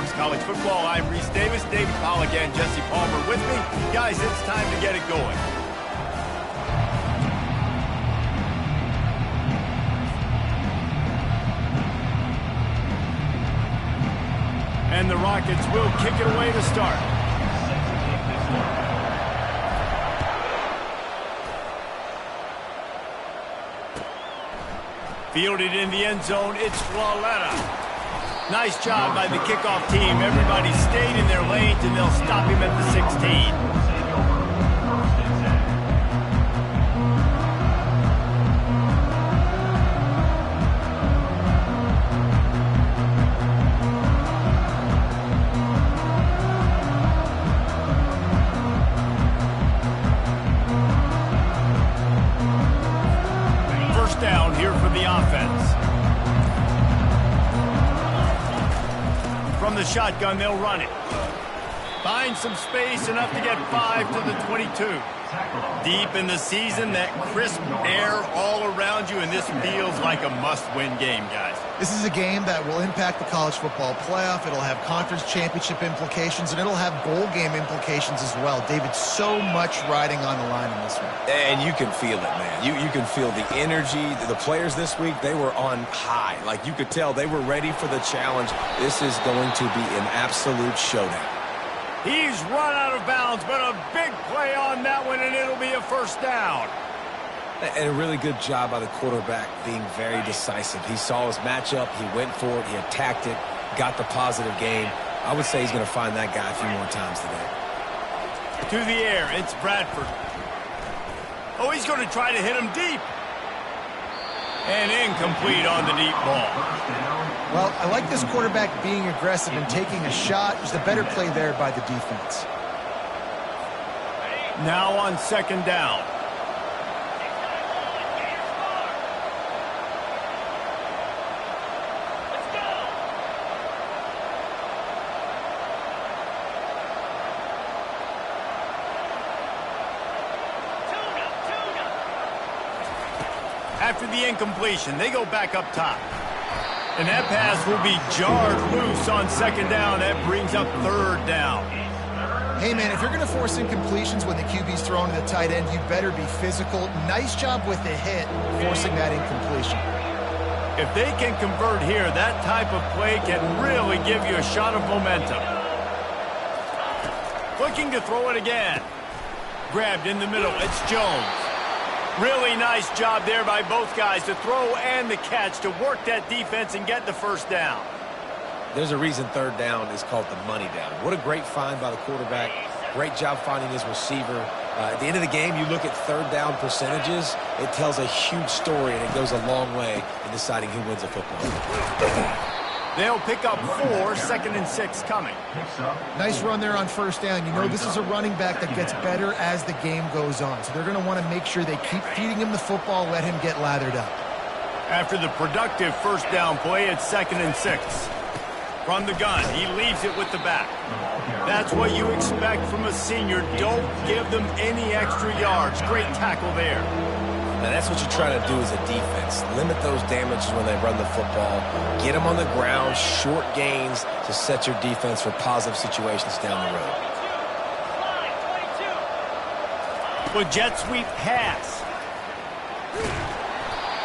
Davis College Football. I'm Reese Davis, David Pollack, and Jesse Palmer with me. Guys, it's time to get it going. And the Rockets will kick it away to start. Fielded in the end zone, it's Flawletta. Nice job by the kickoff team. Everybody stayed in their lanes, and they'll stop him at the 16. Down here for the offense. From the shotgun, they'll run it. Find some space, enough to get 5 to the 22. Deep in the season, that crisp air all around you, and this feels like a must-win game, guys. This is a game that will impact the college football playoff. It'll have conference championship implications, and it'll have bowl game implications as well. David, so much riding on the line in this one. And you can feel it, man. You can feel the energy. The players this week, they were on high. Like, you could tell they were ready for the challenge. This is going to be an absolute showdown. He's run out of bounds, but a big play on that one, and it'll be a first down. And a really good job by the quarterback being very decisive. He saw his matchup. He went for it. He attacked it, got the positive gain. I would say he's going to find that guy a few more times today. To the air, it's Bradford. Oh, he's going to try to hit him deep. And incomplete on the deep ball. Well, I like this quarterback being aggressive and taking a shot. Just a better play there by the defense. Now on second down. After the incompletion, they go back up top. And that pass will be jarred loose on second down. That brings up third down. Hey, man, if you're going to force incompletions when the QB's throwing to the tight end, you better be physical. Nice job with the hit, forcing that incompletion. If they can convert here, that type of play can really give you a shot of momentum. Looking to throw it again. Grabbed in the middle, it's Jones. Really nice job there by both guys to throw and the catch to work that defense and get the first down. There's a reason third down is called the money down. What a great find by the quarterback. Great job finding his receiver. At the end of the game, you look at third down percentages. It tells a huge story, and it goes a long way in deciding who wins a football. They'll pick up 4, 2nd and 6 coming. Nice run there on first down. You know, this is a running back that gets better as the game goes on. So they're going to want to make sure they keep feeding him the football, let him get lathered up. After the productive first down play, it's 2nd and 6. From the gun, he leaves it with the back. That's what you expect from a senior. Don't give them any extra yards. Great tackle there. Now, that's what you try to do as a defense. Limit those damages when they run the football. Get them on the ground, short gains to set your defense for positive situations down the road. With jet sweep pass.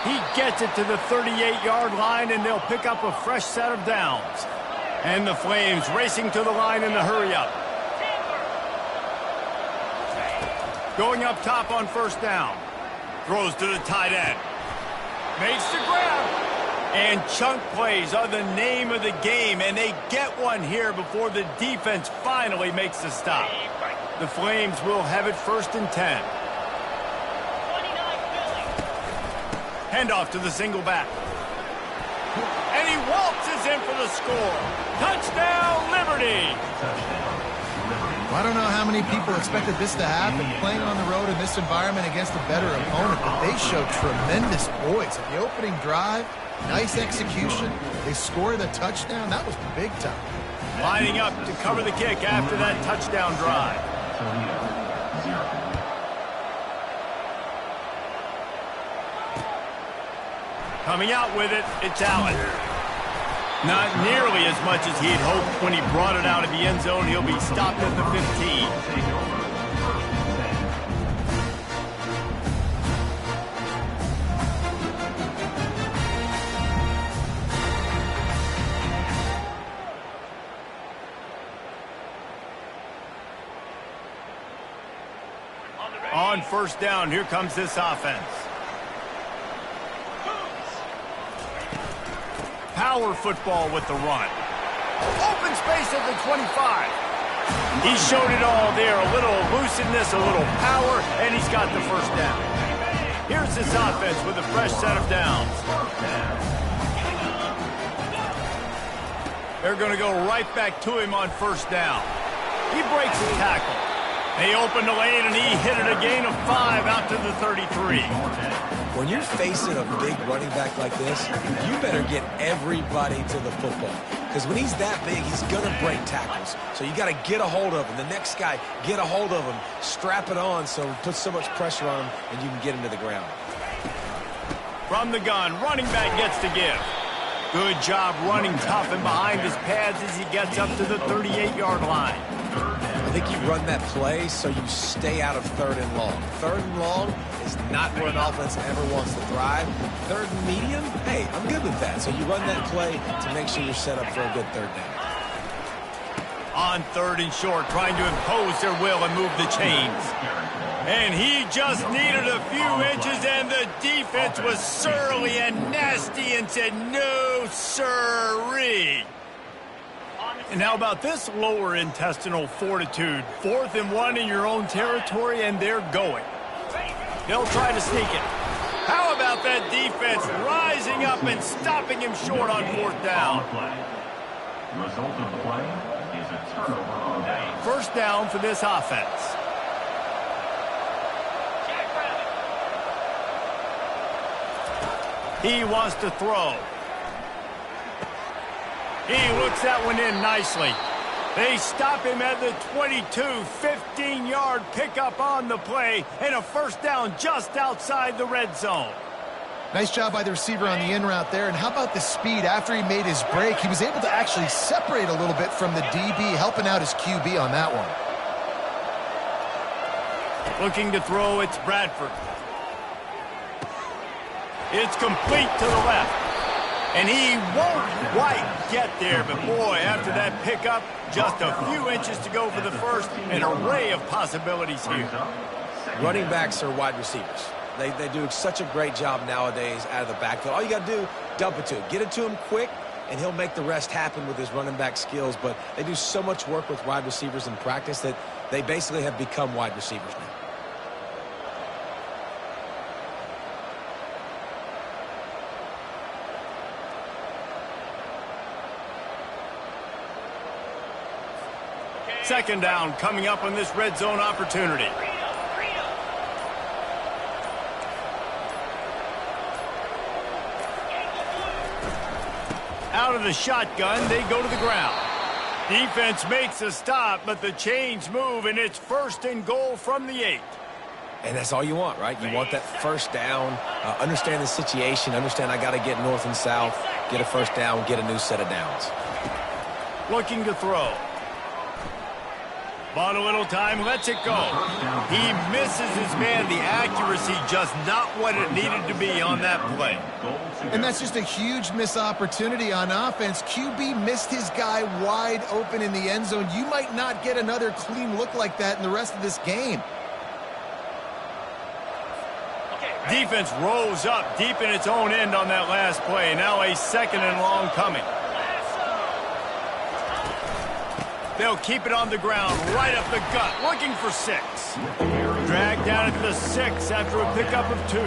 He gets it to the 38-yard line, and they'll pick up a fresh set of downs. And the Flames racing to the line in the hurry-up. Going up top on first down. Throws to the tight end. Makes the grab. And chunk plays are the name of the game, and they get one here before the defense finally makes the stop. The Flames will have it 1st and 10. Handoff to the single back. And he waltzes in for the score. Touchdown, Liberty! I don't know how many people expected this to happen, playing on the road in this environment against a better opponent, but they showed tremendous poise. In the opening drive, nice execution. They scored a touchdown. That was big time. Lining up to cover the kick after that touchdown drive. Coming out with it, it's Allen. Not nearly as much as he had hoped when he brought it out of the end zone. He'll be stopped at the 15. On first down, here comes this offense. Power football with the run. Open space at the 25. He showed it all there. A little elusiveness, a little power, and he's got the first down. Here's this offense with a fresh set of downs. They're going to go right back to him on first down. He breaks the tackle. They opened the lane, and he hit it a gain of 5 out to the 33. When you're facing a big running back like this, you better get everybody to the football. Because when he's that big, he's going to break tackles. So you got to get a hold of him. The next guy, get a hold of him. Strap it on so it puts so much pressure on him, and you can get him to the ground. From the gun, running back gets to give. Good job running tough and behind his pads as he gets up to the 38-yard line. I think you run that play so you stay out of third and long. Third and long is not where an offense ever wants to thrive. Third and medium, hey, I'm good with that. So you run that play to make sure you're set up for a good third down. On third and short, trying to impose their will and move the chains. And he just needed a few inches, and the defense was surly and nasty and said, no, sirree. And how about this lower intestinal fortitude? 4th and 1 in your own territory, and they're going. They'll try to sneak it. How about that defense rising up and stopping him short on 4th down? Result of the play is a turnover on down. First down for this offense. He wants to throw. He looks that one in nicely. They stop him at the 22, 15-yard pickup on the play, and a first down just outside the red zone. Nice job by the receiver on the in route there. And how about the speed? After he made his break, he was able to actually separate a little bit from the DB, helping out his QB on that one. Looking to throw, it's Bradford. It's complete to the left. And he won't quite get there, but boy, after that pickup, just a few inches to go for the first, an array of possibilities here. Running backs are wide receivers. They do such a great job nowadays out of the backfield. All you got to do, dump it to him. Get it to him quick, and he'll make the rest happen with his running back skills. But they do so much work with wide receivers in practice that they basically have become wide receivers now. Second down coming up on this red zone opportunity. Out of the shotgun, they go to the ground. Defense makes a stop, but the chains move, and it's 1st and goal from the 8. And that's all you want, right? You want that first down, understand the situation, understand I got to get north and south, get a first down, get a new set of downs. Looking to throw. Bought a little time, lets it go. He misses his man. The accuracy just not what it needed to be on that play. And that's just a huge missed opportunity on offense. QB missed his guy wide open in the end zone. You might not get another clean look like that in the rest of this game. Defense rose up deep in its own end on that last play. Now a 2nd and long coming. They'll keep it on the ground, right up the gut, looking for 6. Dragged down at the 6 after a pickup of 2.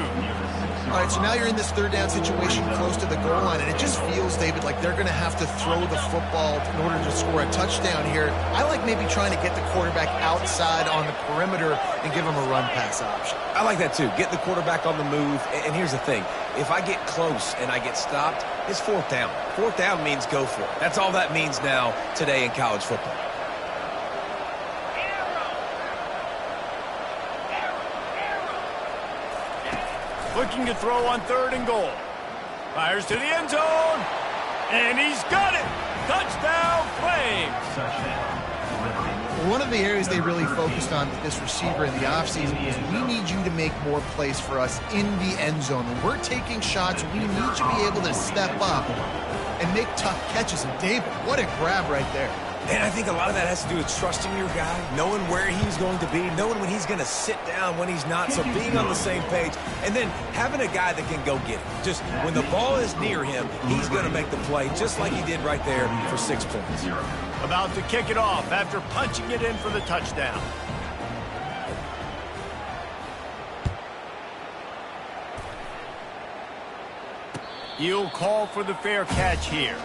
All right, so now you're in this third down situation close to the goal line, and it just feels, David, like they're going to have to throw the football in order to score a touchdown here. I like maybe trying to get the quarterback outside on the perimeter and give him a run-pass option. I like that too. Get the quarterback on the move. And here's the thing. If I get close and I get stopped, it's 4th down. 4th down means go for it. That's all that means now today in college football. Looking to throw on 3rd and goal. Fires to the end zone. And he's got it. Touchdown, Flames. One of the areas they really focused on with this receiver in the offseason was we need you to make more plays for us in the end zone. When we're taking shots, we need you to be able to step up and make tough catches. And David, what a grab right there. And I think a lot of that has to do with trusting your guy, knowing where he's going to be, knowing when he's going to sit down, when he's not, so being on the same page, and then having a guy that can go get it. Just when the ball is near him, he's going to make the play, just like he did right there for 6 points. About to kick it off after punching it in for the touchdown. He'll call for the fair catch here.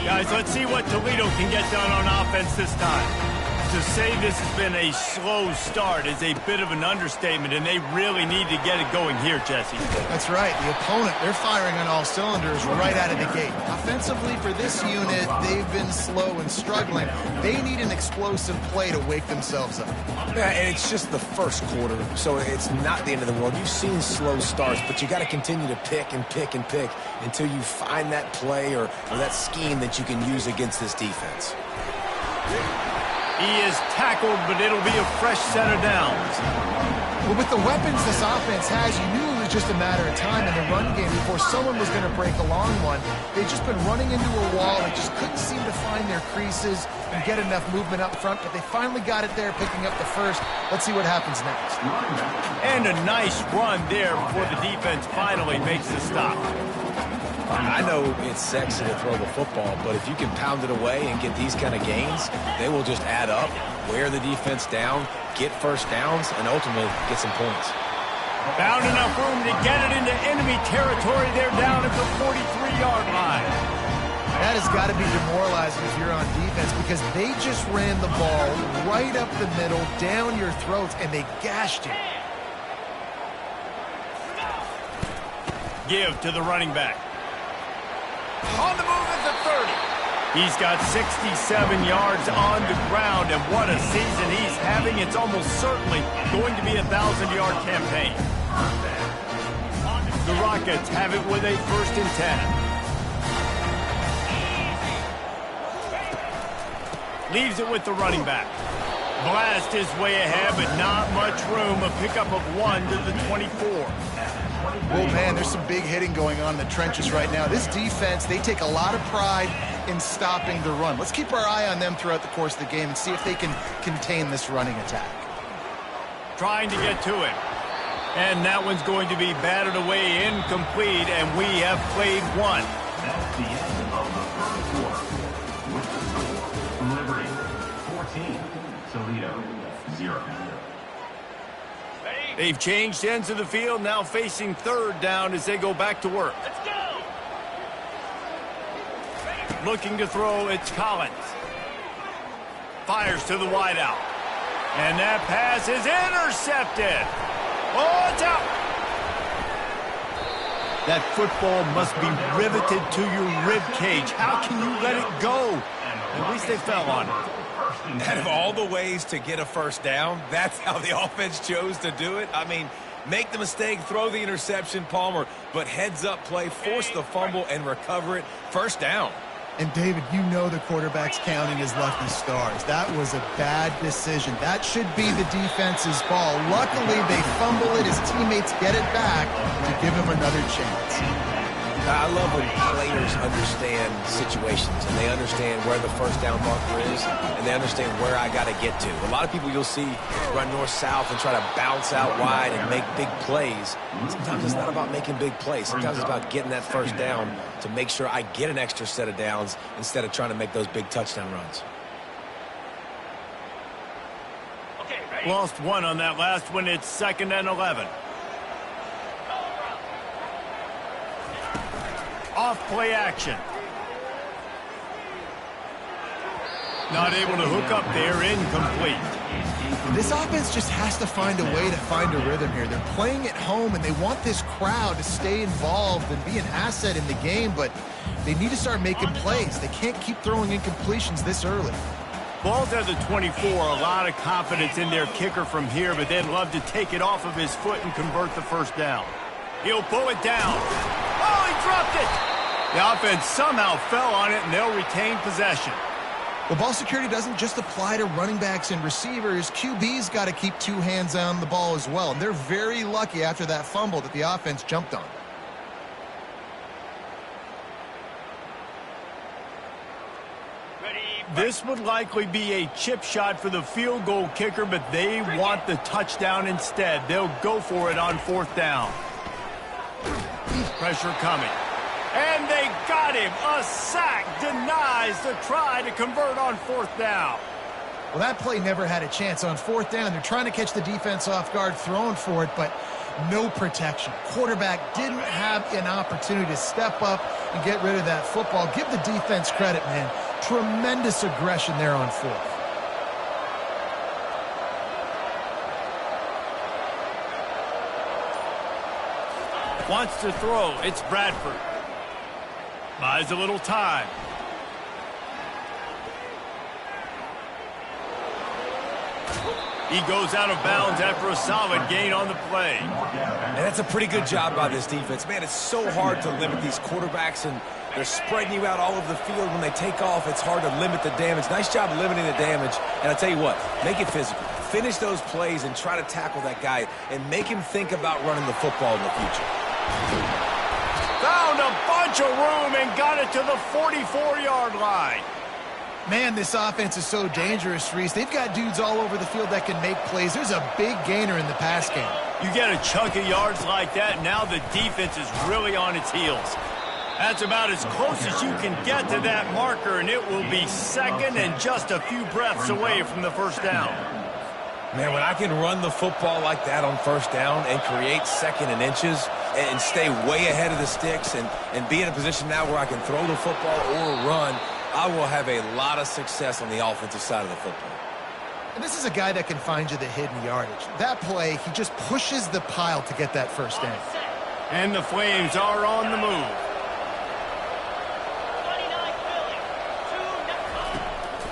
Guys, let's see what Toledo can get done on offense this time. To say this has been a slow start is a bit of an understatement, and they really need to get it going here, Jesse. That's right. The opponent, they're firing on all cylinders right out of the gate. Offensively, for this unit, they've been slow and struggling. They need an explosive play to wake themselves up. Yeah, and it's just the first quarter, so it's not the end of the world. You've seen slow starts, but you got to continue to pick and pick and pick until you find that play or that scheme that you can use against this defense. He is tackled, but it'll be a fresh set of downs. Well, with the weapons this offense has, you knew it was just a matter of time in the run game before someone was going to break a long one. They've just been running into a wall. They just couldn't seem to find their creases and get enough movement up front, but they finally got it there, picking up the first. Let's see what happens next. And a nice run there before the defense finally makes the stop. I know it's sexy to throw the football, but if you can pound it away and get these kind of gains, they will just add up, wear the defense down, get first downs, and ultimately get some points. Found enough room to get it into enemy territory. They're down at the 43-yard line. That has got to be demoralizing if you're on defense because they just ran the ball right up the middle, down your throats, and they gashed you. Give to the running back. On the move at the 30. He's got 67 yards on the ground, and what a season he's having. It's almost certainly going to be a 1,000-yard campaign. The Rockets have it with a 1st and 10. Leaves it with the running back. Blast his way ahead, but not much room. A pickup of 1 to the 24. Well, man, there's some big hitting going on in the trenches right now. This defense, they take a lot of pride in stopping the run. Let's keep our eye on them throughout the course of the game and see if they can contain this running attack. Trying to get to him. And that one's going to be batted away incomplete, and we have played one. That's the end of the first quarter. With the score, Liberty 14, Toledo 0. They've changed ends of the field, now facing 3rd down as they go back to work. Let's go! Looking to throw, it's Collins. Fires to the wideout. And that pass is intercepted. Oh, it's out. That football must be riveted to your rib cage. How can you let it go? At least they fell on it. Out of all the ways to get a first down, that's how the offense chose to do it. I mean, make the mistake, throw the interception, Palmer, but heads-up play, force the fumble, and recover it. First down. And, David, you know the quarterback's counting his lucky stars. That was a bad decision. That should be the defense's ball. Luckily, they fumble it. His teammates get it back to give him another chance. I love when players understand situations and they understand where the first down marker is and they understand where I got to get to. A lot of people you'll see run north-south and try to bounce out wide and make big plays. Sometimes it's not about making big plays. Sometimes it's about getting that first down to make sure I get an extra set of downs instead of trying to make those big touchdown runs. Lost 1 on that last one. It's 2nd and 11. Off play action. Not able to hook up there, incomplete. This offense just has to find a way to find a rhythm here. They're playing at home, and they want this crowd to stay involved and be an asset in the game, but they need to start making plays. They can't keep throwing incompletions this early. Ball's at the 24, a lot of confidence in their kicker from here, but they'd love to take it off of his foot and convert the first down. He'll pull it down. Oh, he dropped it! The offense somehow fell on it, and they'll retain possession. Well, ball security doesn't just apply to running backs and receivers. QB's got to keep two hands on the ball as well, and they're very lucky after that fumble that the offense jumped on. This would likely be a chip shot for the field goal kicker, but they want the touchdown instead. They'll go for it on fourth down. Pressure coming. And they got him. A sack denies the try to convert on fourth down. Well, that play never had a chance on fourth down. They're trying to catch the defense off guard, throwing for it, but no protection. Quarterback didn't have an opportunity to step up and get rid of that football. Give the defense credit, man. Tremendous aggression there on fourth. Wants to throw. It's Bradford. Buys a little time. He goes out of bounds after a solid gain on the play. And that's a pretty good job by this defense. Man, it's so hard to limit these quarterbacks, and they're spreading you out all over the field. When they take off, it's hard to limit the damage. Nice job limiting the damage. And I tell you what, make it physical. Finish those plays and try to tackle that guy and make him think about running the football in the future. Found a bunch of room and got it to the 44-yard line. Man, this offense is so dangerous, Reese. They've got dudes all over the field that can make plays. There's a big gainer in the pass game. You get a chunk of yards like that, now the defense is really on its heels. That's about as close as you can get to that marker, and it will be second and just a few breaths away from the first down. Man, when I can run the football like that on first down and create second and inches and stay way ahead of the sticks and be in a position now where I can throw the football or run, I will have a lot of success on the offensive side of the football. And this is a guy that can find you the hidden yardage. That play, he just pushes the pile to get that first down. And the Flames are on the move.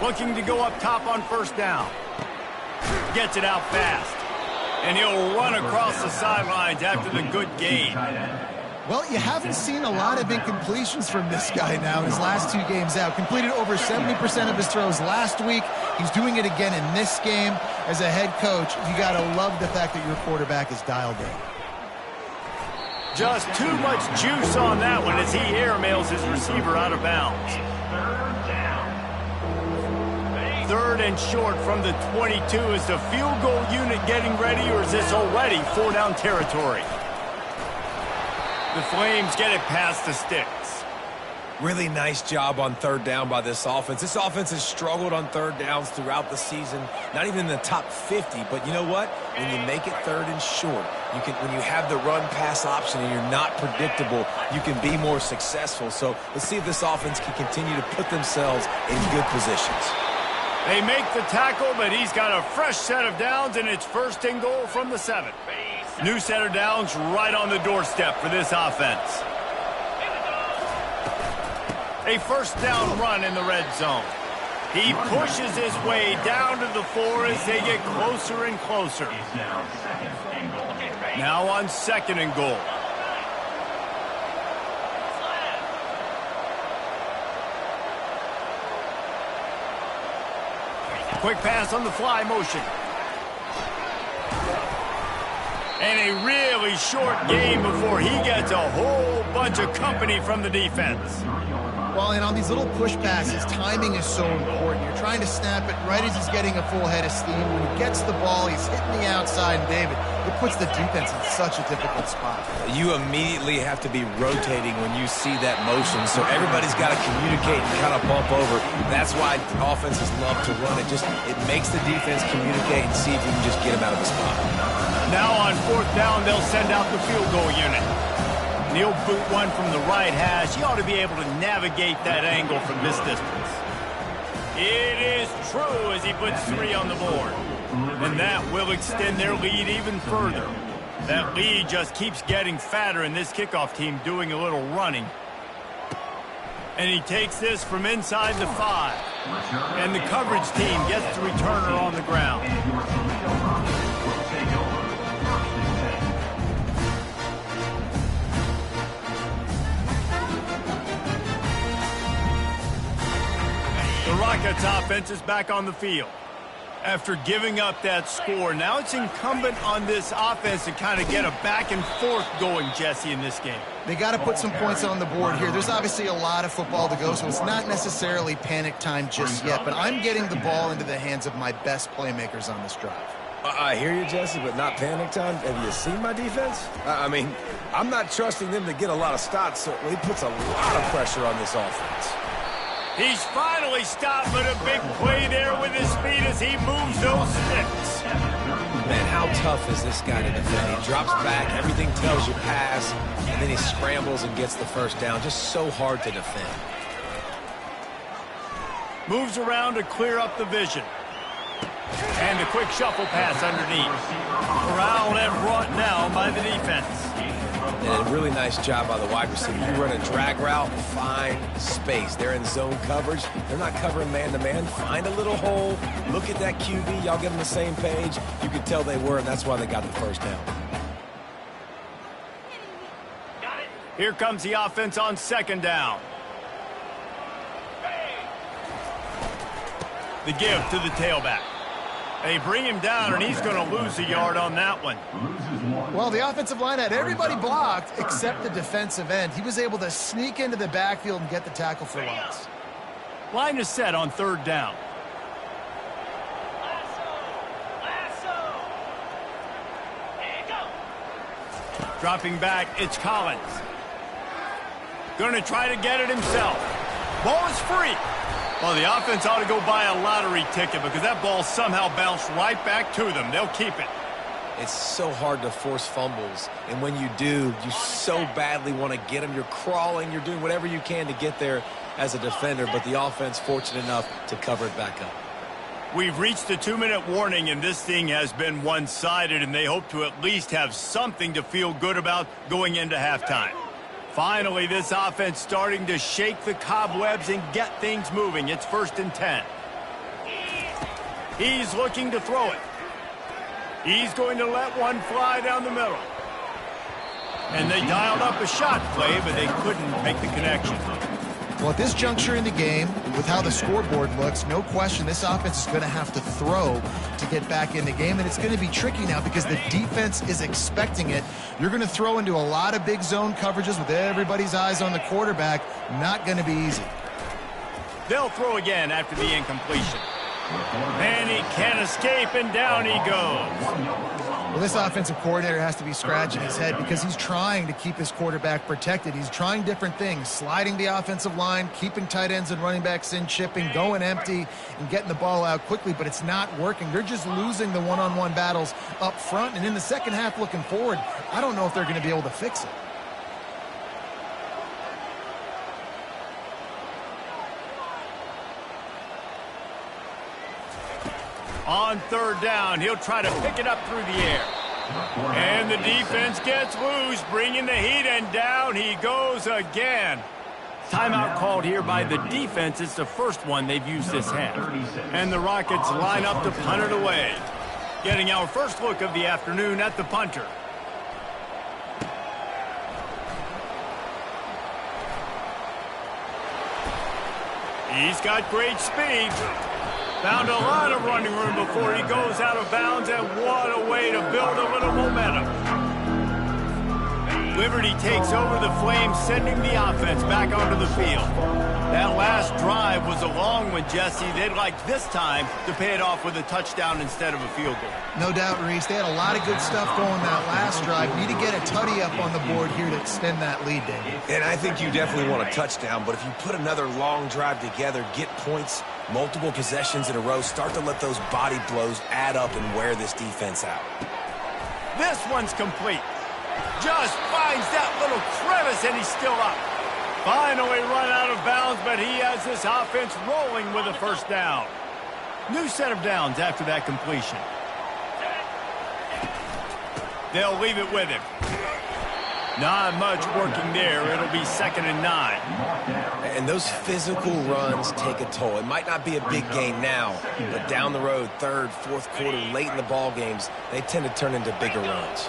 Looking to go up top on first down. Gets it out fast. And he'll run across the sidelines after the good gain. Well, you haven't seen a lot of incompletions from this guy now in his last two games out. Completed over 70% of his throws last week. He's doing it again in this game. As a head coach, you got to love the fact that your quarterback is dialed in. Just too much juice on that one as he airmails his receiver out of bounds. Third and short from the 22. Is the field goal unit getting ready, or is this already four-down territory? The Flames get it past the sticks. Really nice job on third down by this offense. This offense has struggled on third downs throughout the season, not even in the top 50. But you know what? When you make it third and short, when you have the run-pass option and you're not predictable, you can be more successful. So let's see if this offense can continue to put themselves in good positions. They make the tackle, but he's got a fresh set of downs, and it's first and goal from the 7. New set of downs right on the doorstep for this offense. A first down run in the red zone. He pushes his way down to the 4 as they get closer and closer. Now on second and goal. Quick pass on the fly motion. And a really short game before he gets a whole bunch of company from the defense. Well, and on these little push passes, timing is so important. You're trying to snap it right as he's getting a full head of steam. When he gets the ball, he's hitting the outside, and David, it puts the defense in such a difficult spot. You immediately have to be rotating when you see that motion, so everybody's got to communicate and kind of bump over. That's why offenses love to run it. It makes the defense communicate and see if you can just get him out of the spot. Now on fourth down, they'll send out the field goal unit. And he'll boot one from the right hash. He ought to be able to navigate that angle from this distance. It is true as he puts 3 on the board. And that will extend their lead even further. That lead just keeps getting fatter, and this kickoff team doing a little running. And he takes this from inside the 5. And the coverage team gets the returner on the ground. And your Toledo Rockets will take over 1st and 10. The Rockets offense is back on the field. After giving up that score, now it's incumbent on this offense to kind of get a back and forth going, Jesse, in this game. They got to put some points on the board here. There's obviously a lot of football to go, so it's not necessarily panic time just yet, but I'm getting the ball into the hands of my best playmakers on this drive. I hear you, Jesse, but not panic time. Have you seen my defense? I mean, I'm not trusting them to get a lot of stops, so it puts a lot of pressure on this offense. He's finally stopped, but a big play there with his feet as he moves those sticks. Man, how tough is this guy to defend? He drops back, everything tells you pass, and then he scrambles and gets the first down. Just so hard to defend. Moves around to clear up the vision. And a quick shuffle pass underneath. Corralled and brought down by the defense. And a really nice job by the wide receiver. You run a drag route, find space. They're in zone coverage. They're not covering man-to-man. Find a little hole. Look at that QB. Y'all get on the same page. You could tell they were, and that's why they got the first down. Here comes the offense on 2nd down. The give to the tailback. They bring him down, and he's going to lose a yard on that one. Well, the offensive line had everybody blocked except the defensive end. He was able to sneak into the backfield and get the tackle for loss. Line is set on 3rd down. Dropping back, it's Collins. Going to try to get it himself. Ball is free. Well, the offense ought to go buy a lottery ticket because that ball somehow bounced right back to them. They'll keep it. It's so hard to force fumbles, and when you do, you so badly want to get them. You're crawling, you're doing whatever you can to get there as a defender, but the offense fortunate enough to cover it back up. We've reached the 2-minute warning, and this thing has been one-sided, and they hope to at least have something to feel good about going into halftime. Finally, this offense starting to shake the cobwebs and get things moving. It's 1st and 10. He's looking to throw it. He's going to let one fly down the middle. And they dialed up a shot play, but they couldn't make the connection. Well, at this juncture in the game, with how the scoreboard looks, no question this offense is going to have to throw to get back in the game, and it's going to be tricky now because the defense is expecting it. You're going to throw into a lot of big zone coverages with everybody's eyes on the quarterback. Not going to be easy. They'll throw again after the incompletion. And he can't escape, and down he goes. Well, this offensive coordinator has to be scratching his head because he's trying to keep his quarterback protected. He's trying different things, sliding the offensive line, keeping tight ends and running backs in, chipping, going empty, and getting the ball out quickly, but it's not working. They're just losing the one-on-one battles up front, and in the second half looking forward, I don't know if they're going to be able to fix it. On 3rd down, he'll try to pick it up through the air. And the defense gets loose, bringing the heat, and down he goes again. Timeout called here by the defense. It's the first one they've used this half. And the Rockets line up to punt it away. Getting our first look of the afternoon at the punter. He's got great speed. Found a lot of running room before he goes out of bounds, and what a way to build a little momentum. Liberty takes over the Flames, sending the offense back onto the field. That last drive was a long one, Jesse. They'd like this time to pay it off with a touchdown instead of a field goal. No doubt, Reese. They had a lot of good stuff going that last drive. Need to get a tutty up on the board here to extend that lead, David. And I think you definitely want a touchdown, but if you put another long drive together, get points, multiple possessions in a row, start to let those body blows add up and wear this defense out. This one's complete. Just finds that little crevice, and he's still up. Finally run out of bounds, but he has this offense rolling with a first down. New set of downs after that completion. They'll leave it with him. Not much working there. It'll be 2nd and 9. And those physical runs take a toll. It might not be a big gain now, but down the road, 3rd, 4th quarter, late in the ball games, they tend to turn into bigger runs.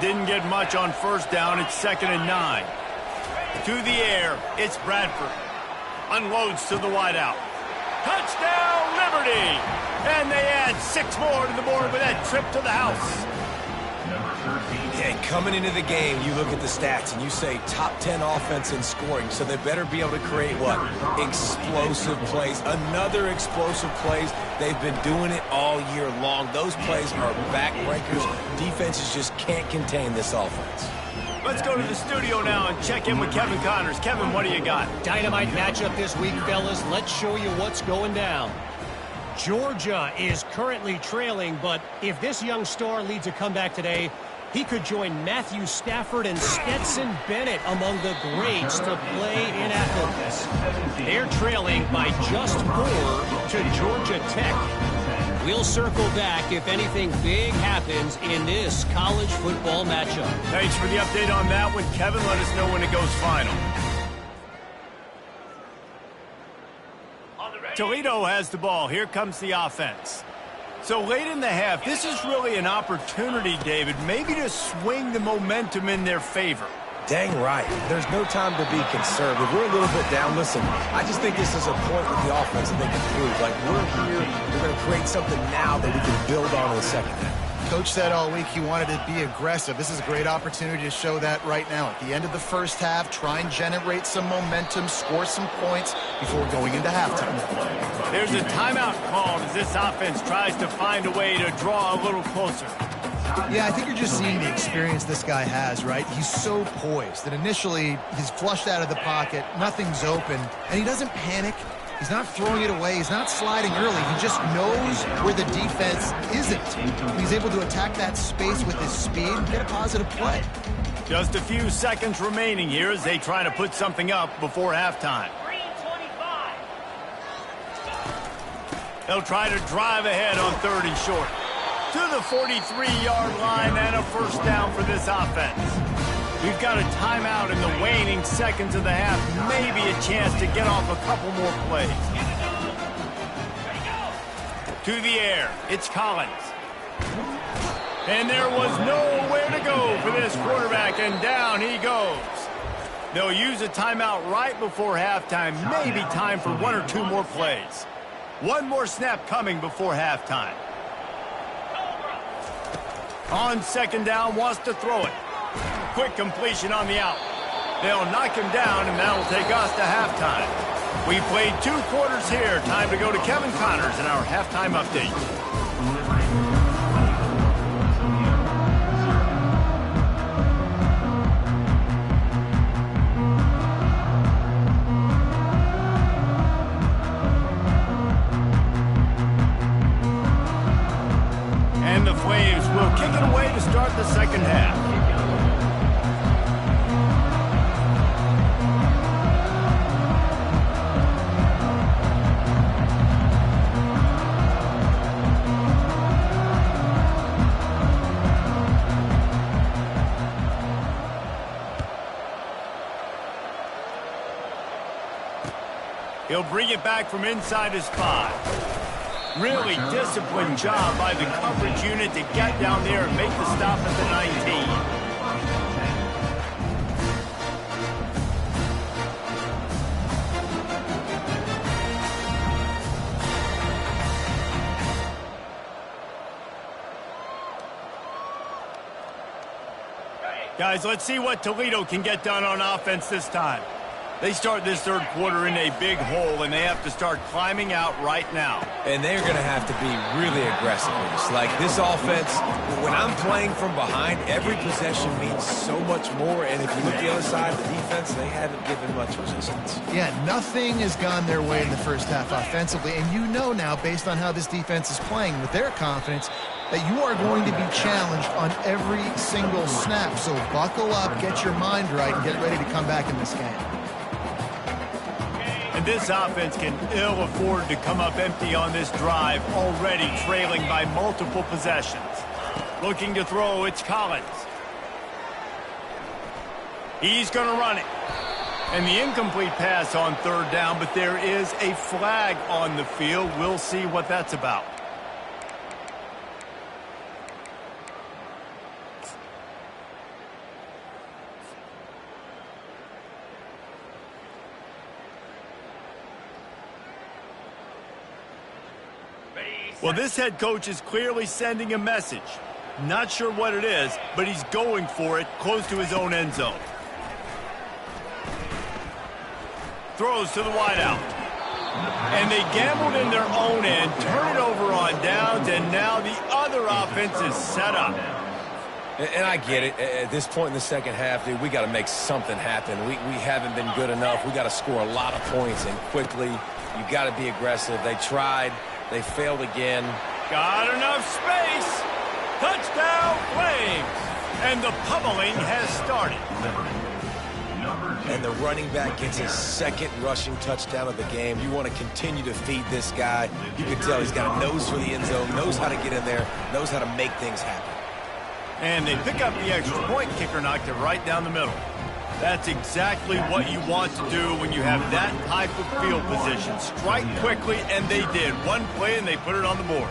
Didn't get much on 1st down. It's 2nd and 9. To the air, it's Bradford. Unloads to the wideout. Touchdown, Liberty! And they add 6 more to the board with that trip to the house. Yeah, coming into the game, you look at the stats and you say top 10 offense in scoring, so they better be able to create what? Explosive plays. Another explosive plays. They've been doing it all year long. Those plays are backbreakers. Defenses just can't contain this offense. Let's go to the studio now and check in with Kevin Connors. Kevin, what do you got? Dynamite matchup this week, fellas. Let's show you what's going down. Georgia is currently trailing, but if this young star leads a comeback today, he could join Matthew Stafford and Stetson Bennett among the greats to play in Athens. They're trailing by just 4 to Georgia Tech. We'll circle back if anything big happens in this college football matchup. Thanks for the update on that one, Kevin. Let us know when it goes final. Toledo has the ball. Here comes the offense. So late in the half, this is really an opportunity, David, maybe to swing the momentum in their favor. Dang right. There's no time to be conservative. We're a little bit down. Listen, I just think this is a point with the offense that they can prove. Like, we're here, we're going to create something now that we can build on in the second half. Coach said all week he wanted to be aggressive. This is a great opportunity to show that right now. At the end of the first half, try and generate some momentum, score some points before going into halftime. There's a timeout called as this offense tries to find a way to draw a little closer. Yeah, I think you're just seeing the experience this guy has, right? He's so poised that initially he's flushed out of the pocket, nothing's open, and he doesn't panic. He's not throwing it away. He's not sliding early. He just knows where the defense isn't. He's able to attack that space with his speed and get a positive play. Just a few seconds remaining here as they try to put something up before halftime. They'll try to drive ahead on 3rd and short. To the 43-yard line and a 1st down for this offense. We've got a timeout in the waning seconds of the half. Maybe a chance to get off a couple more plays. To the air, it's Collins. And there was nowhere to go for this quarterback, and down he goes. They'll use a timeout right before halftime. Maybe time for 1 or 2 more plays. One more snap coming before halftime. On 2nd down, wants to throw it. Quick completion on the out. They'll knock him down, and that'll take us to halftime. We played 2 quarters here. Time to go to Kevin Connors in our halftime update. And the Flames will kick it away to start the second half. He'll bring it back from inside his 5. Really disciplined job by the coverage unit to get down there and make the stop at the 19. Guys, let's see what Toledo can get done on offense this time. They start this 3rd quarter in a big hole, and they have to start climbing out right now. And they're going to have to be really aggressive with this. Like, this offense, when I'm playing from behind, every possession means so much more. And if you look at the other side of the defense, they haven't given much resistance. Yeah, nothing has gone their way in the first half offensively. And you know now, based on how this defense is playing with their confidence, that you are going to be challenged on every single snap. So buckle up, get your mind right, and get ready to come back in this game. And this offense can ill afford to come up empty on this drive, already trailing by multiple possessions. Looking to throw, it's Collins. He's going to run it. And the incomplete pass on third down, but there is a flag on the field. We'll see what that's about. Well, this head coach is clearly sending a message. Not sure what it is, but he's going for it close to his own end zone. Throws to the wideout. And they gambled in their own end, turn it over on downs, and now the other offense is set up. And I get it. At this point in the second half, dude, we got to make something happen. We haven't been good enough. We got to score a lot of points, and quickly. You got to be aggressive. They tried. They failed again. Got enough space. Touchdown, Flames. And the pummeling has started. And the running back gets his second rushing touchdown of the game. You want to continue to feed this guy. You can tell he's got a nose for the end zone, knows how to get in there, knows how to make things happen. And they pick up the extra point. Kicker knocked it right down the middle. That's exactly what you want to do when you have that type of field position. Strike quickly, and they did. One play, and they put it on the board.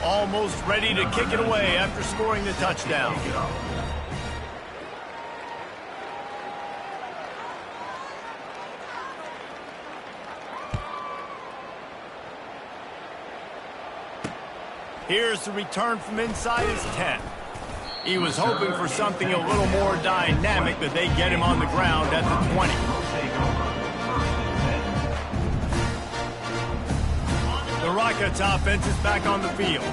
Almost ready to kick it away after scoring the touchdown. Here's the return from inside his 10. He was hoping for something a little more dynamic, but they get him on the ground at the 20. The Rockets offense is back on the field.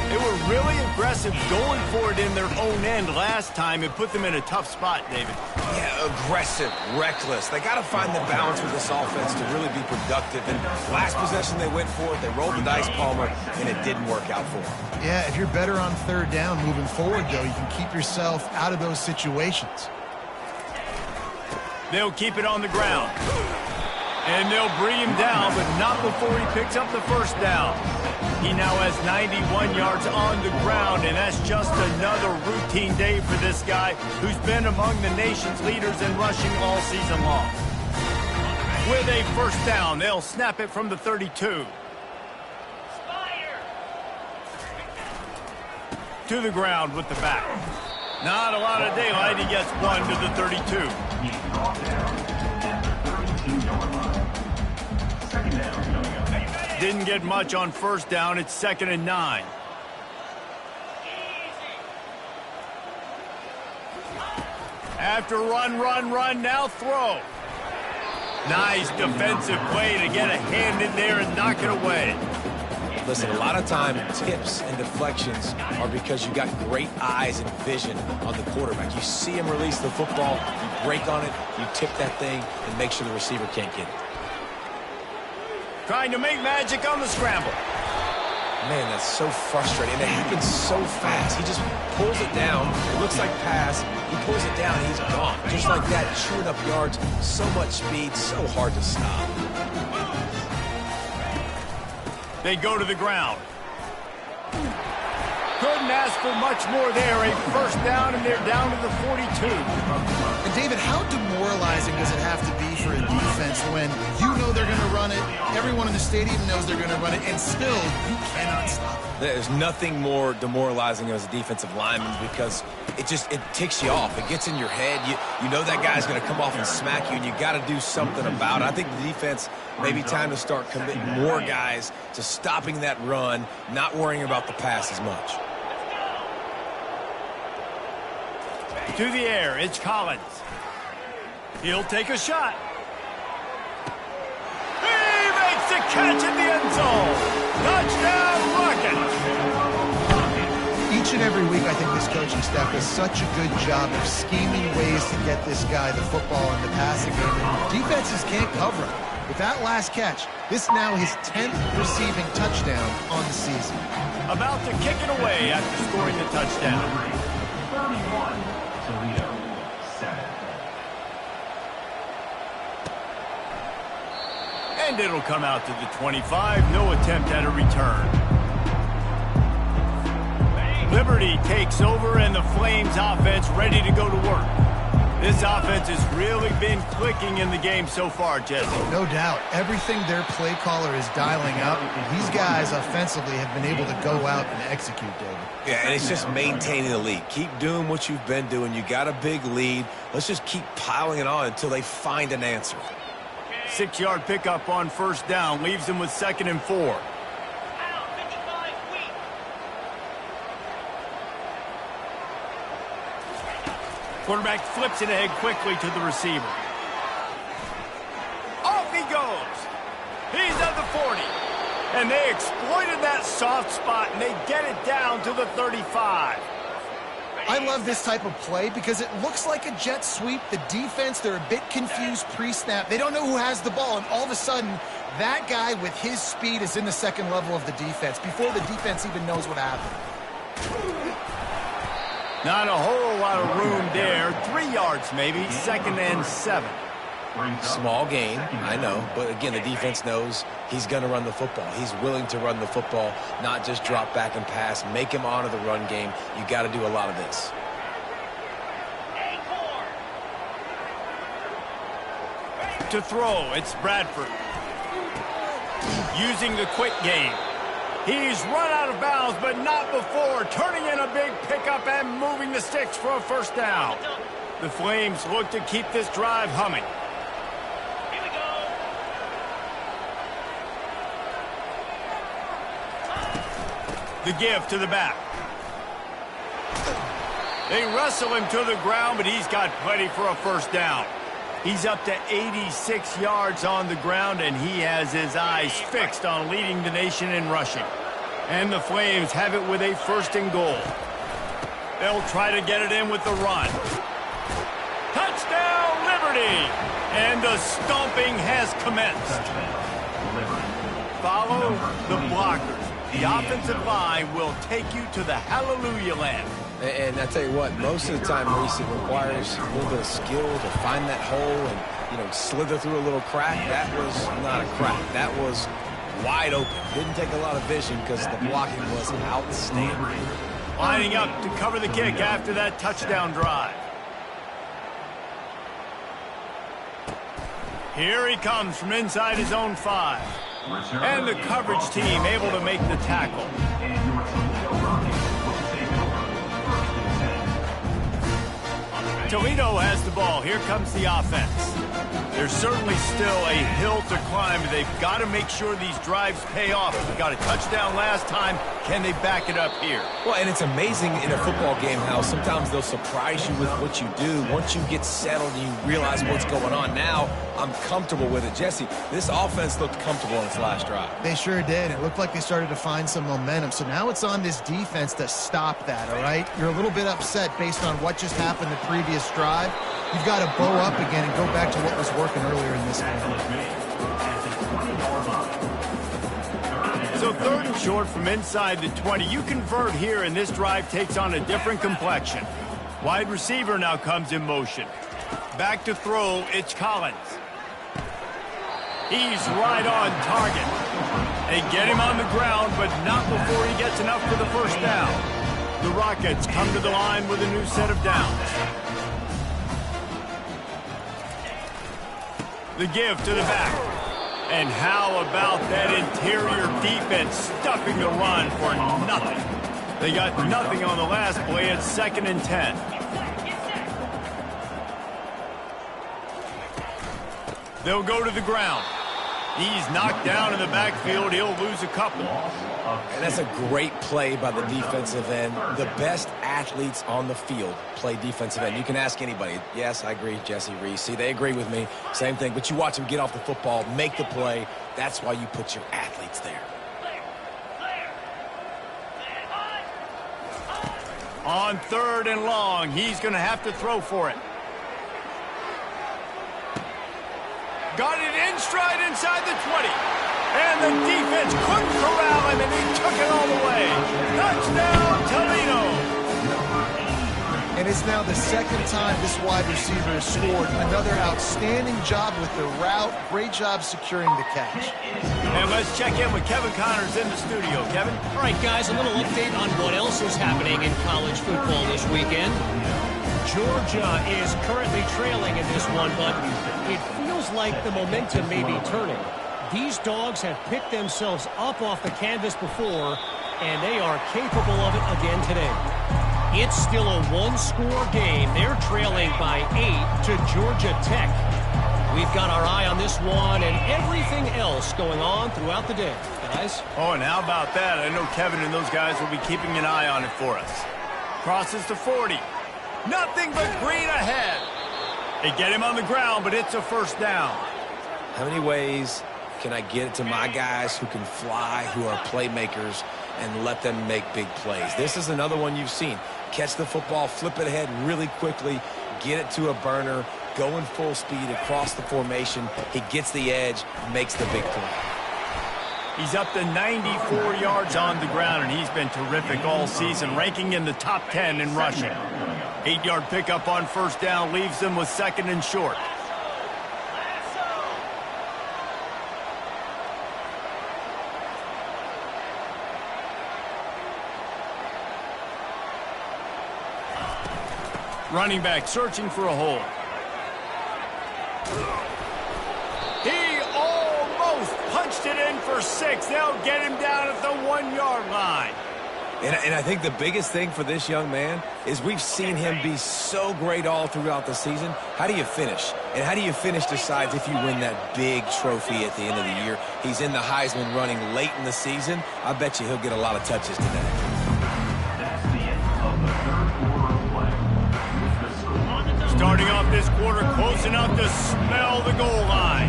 They were really aggressive going for it in their own end last time. It put them in a tough spot, David. Yeah, aggressive, reckless. They got to find the balance with this offense to really be productive. And last possession they went for it. They rolled the dice, Palmer, and it didn't work out for them. Yeah, if you're better on third down moving forward, though, you can keep yourself out of those situations. They'll keep it on the ground. And they'll bring him down, but not before he picks up the first down. He now has 91 yards on the ground, and that's just another routine day for this guy who's been among the nation's leaders in rushing all season long. With a first down, they'll snap it from the 32. To the ground with the back. Not a lot of daylight. He gets one to the 32. Didn't get much on first down. It's 2nd and 9. After run, now throw. Nice defensive play to get a hand in there and knock it away. Listen, a lot of time, tips and deflections are because you got great eyes and vision on the quarterback. You see him release the football, you break on it, you tip that thing, and make sure the receiver can't get it. Trying to make magic on the scramble. Man, that's so frustrating. And it happens so fast. He just pulls it down. It looks like pass. He pulls it down, and he's gone. Just like that, chewing up yards. So much speed, so hard to stop. They go to the ground. Couldn't ask for much more there. A first down, and they're down to the 42. And David, how demoralizing does it have to be for a defense when you know they're going to run it, everyone in the stadium knows they're going to run it, and still you cannot stop it? There's nothing more demoralizing as a defensive lineman because it ticks you off. It gets in your head. You know that guy's going to come off and smack you, and you got to do something about it. I think the defense may be time to start committing more guys to stopping that run, not worrying about the pass as much. To the air, it's Collins. He'll take a shot. He makes the catch in the end zone. Touchdown, Rockets. Each and every week, I think this coaching staff does such a good job of scheming ways to get this guy the football in the passing game. And defenses can't cover him. With that last catch, this now his 10th receiving touchdown on the season. About to kick it away after scoring the touchdown. 31. Toledo, 7. And it'll come out to the 25. No attempt at a return. 40 takes over, and the Flames offense ready to go to work. This offense has really been clicking in the game so far, Jesse. No doubt. Everything their play caller is dialing up, these guys offensively have been able to go out and execute, David. Yeah, and it's just maintaining the lead. Keep doing what you've been doing. You got a big lead. Let's just keep piling it on until they find an answer. 6-yard pickup on first down leaves them with 2nd and 4. Quarterback flips it ahead quickly to the receiver. Off he goes. He's at the 40. And they exploited that soft spot, and they get it down to the 35. I love this type of play because it looks like a jet sweep. The defense, they're a bit confused pre-snap. They don't know who has the ball, and all of a sudden, that guy with his speed is in the second level of the defense before the defense even knows what happened. Not a whole lot of room there. 3 yards maybe, 2nd and 7. Small gain, I know, but again, the defense knows he's going to run the football. He's willing to run the football, not just drop back and pass, make him honor the run game. You got to do a lot of this. To throw, it's Bradford. Using the quick game. He's run out of bounds, but not before. Turning in a big pickup and moving the sticks for a first down. The Flames look to keep this drive humming. The give to the back. They wrestle him to the ground, but he's got plenty for a first down. He's up to 86 yards on the ground, and he has his eyes fixed on leading the nation in rushing. And the Flames have it with a 1st and goal. They'll try to get it in with the run. Touchdown, Liberty! And the stomping has commenced. Follow the blockers. The offensive line will take you to the hallelujah land. And I tell you what, most of the time, Reese, it requires a little bit of skill to find that hole and, slither through a little crack. That was not a crack. That was wide open. Didn't take a lot of vision because the blocking was outstanding. Lining up to cover the kick after that touchdown drive. Here he comes from inside his own 5. And the coverage team able to make the tackle. Toledo has the ball. Here comes the offense. There's certainly still a hill to climb. They've got to make sure these drives pay off. They got a touchdown last time. Can they back it up here? Well, and it's amazing in a football game how sometimes they'll surprise you with what you do. Once you get settled and you realize what's going on, now I'm comfortable with it. Jesse, this offense looked comfortable in its last drive. They sure did. It looked like they started to find some momentum. So now it's on this defense to stop that, all right? You're a little bit upset based on what just happened the previous drive. You've got to bow up again and go back to what was working earlier in this game. So 3rd and short from inside the 20. You convert here, and this drive takes on a different complexion. Wide receiver now comes in motion. Back to throw, it's Collins. He's right on target. They get him on the ground, but not before he gets enough for the first down. The Rockets come to the line with a new set of downs. The give to the back. And how about that interior defense stuffing the run for nothing? They got nothing on the last play. It's 2nd and 10. They'll go to the ground. He's knocked down in the backfield. He'll lose a couple. And that's a great play by the defensive end. The best athletes on the field play defensive end. You can ask anybody. Yes, I agree, Jesse, Reese. See, they agree with me. Same thing. But you watch them get off the football, make the play. That's why you put your athletes there. On 3rd and long, he's going to have to throw for it. Got it in stride inside the 20. And the defense couldn't corral him, and he took it all the way. Touchdown, Toledo. And it's now the 2nd time this wide receiver has scored. Another outstanding job with the route. Great job securing the catch. And let's check in with Kevin Connors in the studio. Kevin? All right, guys, a little update on what else else is happening in college football this weekend. Georgia is currently trailing in this one, but it feels like the momentum may be turning. These dogs have picked themselves up off the canvas before, and they are capable of it again today. It's still a one-score game. They're trailing by 8 to Georgia Tech. We've got our eye on this one and everything else going on throughout the day. Guys? Oh, and how about that? I know Kevin and those guys will be keeping an eye on it for us. Crosses to 40. Nothing but green ahead. They get him on the ground, but it's a first down. How many ways can I get it to my guys who can fly, who are playmakers, and let them make big plays? This is another one you've seen. Catch the football, flip it ahead really quickly, get it to a burner, going full speed across the formation. He gets the edge, makes the big play. He's up to 94 yards on the ground, and he's been terrific all season, ranking in the top 10 in rushing. 8-yard pickup on first down leaves them with second and short. Running back searching for a hole. He almost punched it in for 6. They'll get him down at the 1-yard line. And I think the biggest thing for this young man is we've seen him be so great all throughout the season. How do you finish? And how do you finish decides if you win that big trophy at the end of the year. He's in the Heisman running late in the season. I bet you he'll get a lot of touches today. That's the end of the third quarter of play. With the score. Starting off this quarter close enough to smell the goal line.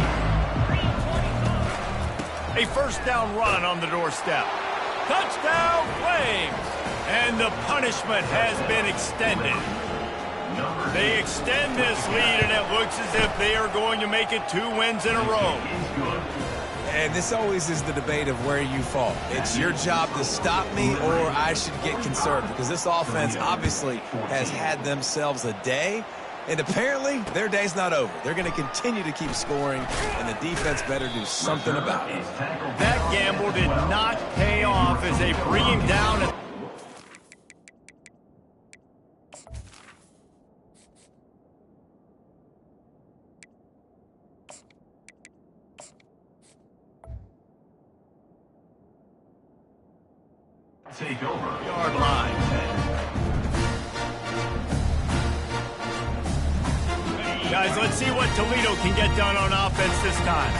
A first down run on the doorstep. Touchdown Flames! And the punishment has been extended. They extend this lead, and it looks as if they are going to make it 2 wins in a row. And this always is the debate of where you fall. It's your job to stop me, or I should get concerned, because this offense obviously has had themselves a day, and apparently their day's not over. They're going to continue to keep scoring, and the defense better do something about it. That gamble did not pay off as they bring him down. Take over. Yard line. Guys, let's see what Toledo can get done on offense this time.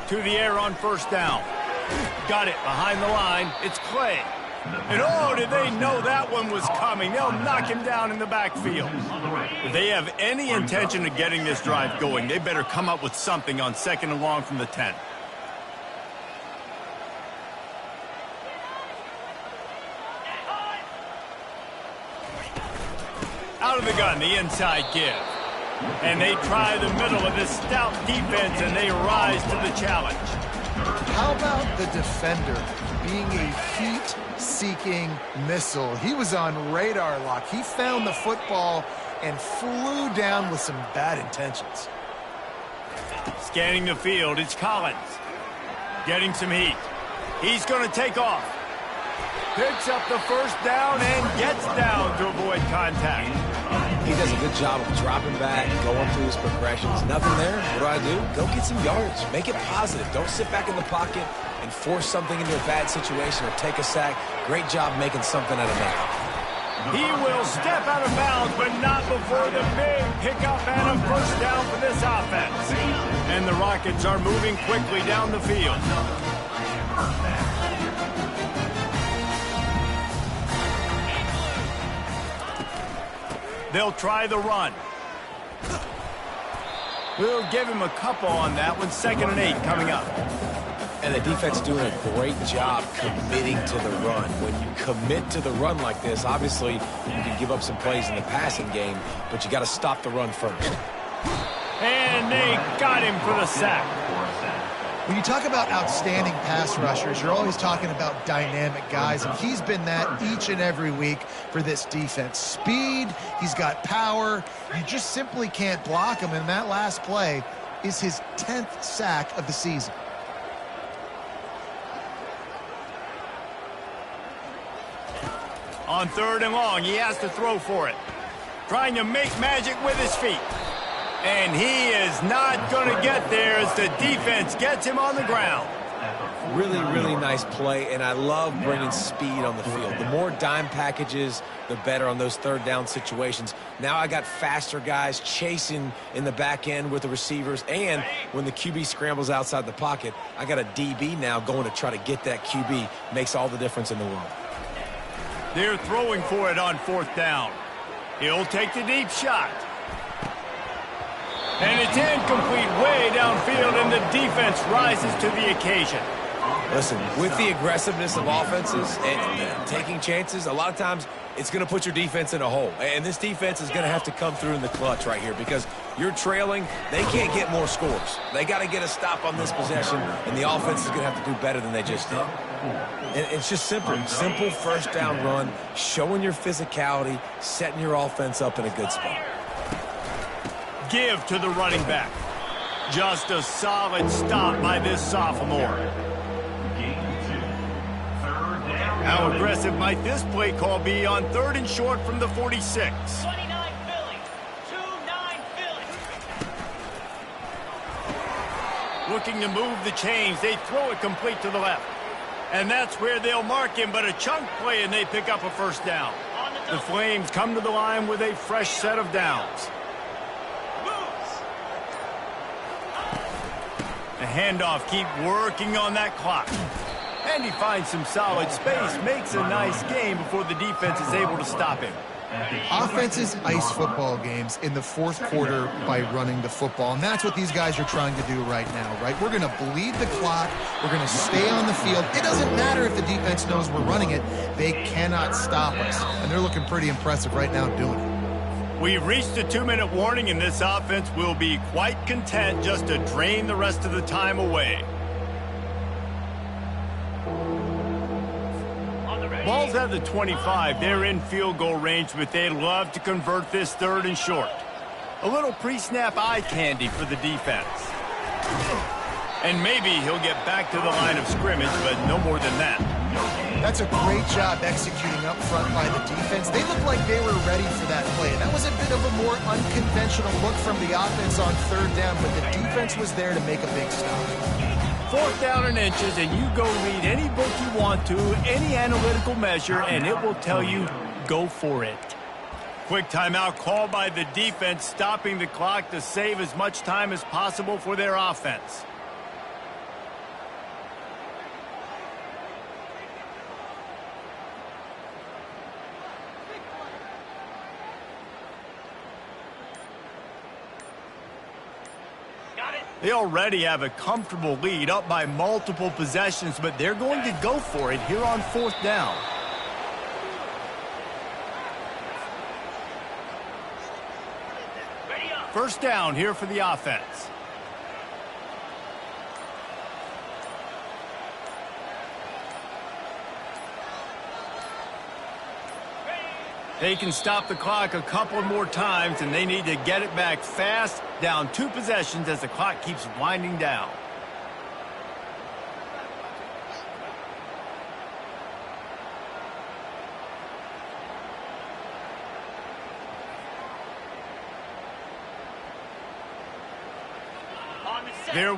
To the air on first down. Got it behind the line. It's Clay. And oh, did they know that one was coming? They'll knock him down in the backfield. If they have any intention of getting this drive going, they better come up with something on second and long from the 10. Out of the gun, the inside give. And they try the middle of this stout defense, and they rise to the challenge. How about the defender being a heat-seeking missile? He was on radar lock. He found the football and flew down with some bad intentions. Scanning the field, it's Collins. Getting some heat. He's going to take off. Picks up the first down and gets down to avoid contact. He does a good job of dropping back, going through his progressions. Nothing there. What do? Go get some yards. Make it positive. Don't sit back in the pocket and force something into a bad situation or take a sack. Great job making something out of that. He will step out of bounds, but not before the big pickup and a first down for this offense. And the Rockets are moving quickly down the field. They'll try the run. We'll give him a couple on that one. 2nd and 8 coming up. And the defense doing a great job committing to the run. When you commit to the run like this, obviously you can give up some plays in the passing game, but you got to stop the run first. And they got him for the sack. When you talk about outstanding pass rushers, you're always talking about dynamic guys, and he's been that each and every week for this defense. Speed, he's got power. You just simply can't block him, and that last play is his 10th sack of the season. On 3rd and long, he has to throw for it. Trying to make magic with his feet. And he is not going to get there as the defense gets him on the ground. Really, really nice play, and I love bringing speed on the field. The more dime packages, the better on those 3rd down situations. Now I got faster guys chasing in the back end with the receivers, and when the QB scrambles outside the pocket, I got a DB now going to try to get that QB. Makes all the difference in the world. They're throwing for it on 4th down. He'll take the deep shot. And it's incomplete way downfield, and the defense rises to the occasion. Listen, with the aggressiveness of offenses and taking chances, a lot of times it's going to put your defense in a hole. And this defense is going to have to come through in the clutch right here because you're trailing. They can't get more scores. They got to get a stop on this possession, and the offense is going to have to do better than they just did. And it's just simple 1st down run, showing your physicality, setting your offense up in a good spot. Give to the running back. Just a solid stop by this sophomore. How aggressive might this play call be on 3rd and short from the 46? 29 Philly. 2-9 Philly. Looking to move the chains. They throw it complete to the left. And that's where they'll mark him, but a chunk play, and they pick up a 1st down. The Flames come to the line with a fresh set of downs. The handoff, keep working on that clock. And he finds some solid space, makes a nice game before the defense is able to stop him. Offenses ice football games in the 4th quarter by running the football, and that's what these guys are trying to do right now, right? We're going to bleed the clock. We're going to stay on the field. It doesn't matter if the defense knows we're running it. They cannot stop us, and they're looking pretty impressive right now doing it. We've reached a 2-minute warning, and this offense will be quite content just to drain the rest of the time away. Ball's at the 25. They're in field goal range, but they'd love to convert this 3rd and short. A little pre-snap eye candy for the defense. And maybe he'll get back to the line of scrimmage, but no more than that. That's a great job executing up front by the defense. They looked like they were ready for that play. That was a bit of a more unconventional look from the offense on 3rd down, but the defense was there to make a big stop. 4th down and inches, and you go read any book you want to, any analytical measure, and it will tell you, go for it. Quick timeout called by the defense, stopping the clock to save as much time as possible for their offense. They already have a comfortable lead, up by multiple possessions, but they're going to go for it here on 4th down. First down here for the offense. They can stop the clock a couple more times, and they need to get it back fast, down 2 possessions as the clock keeps winding down. They're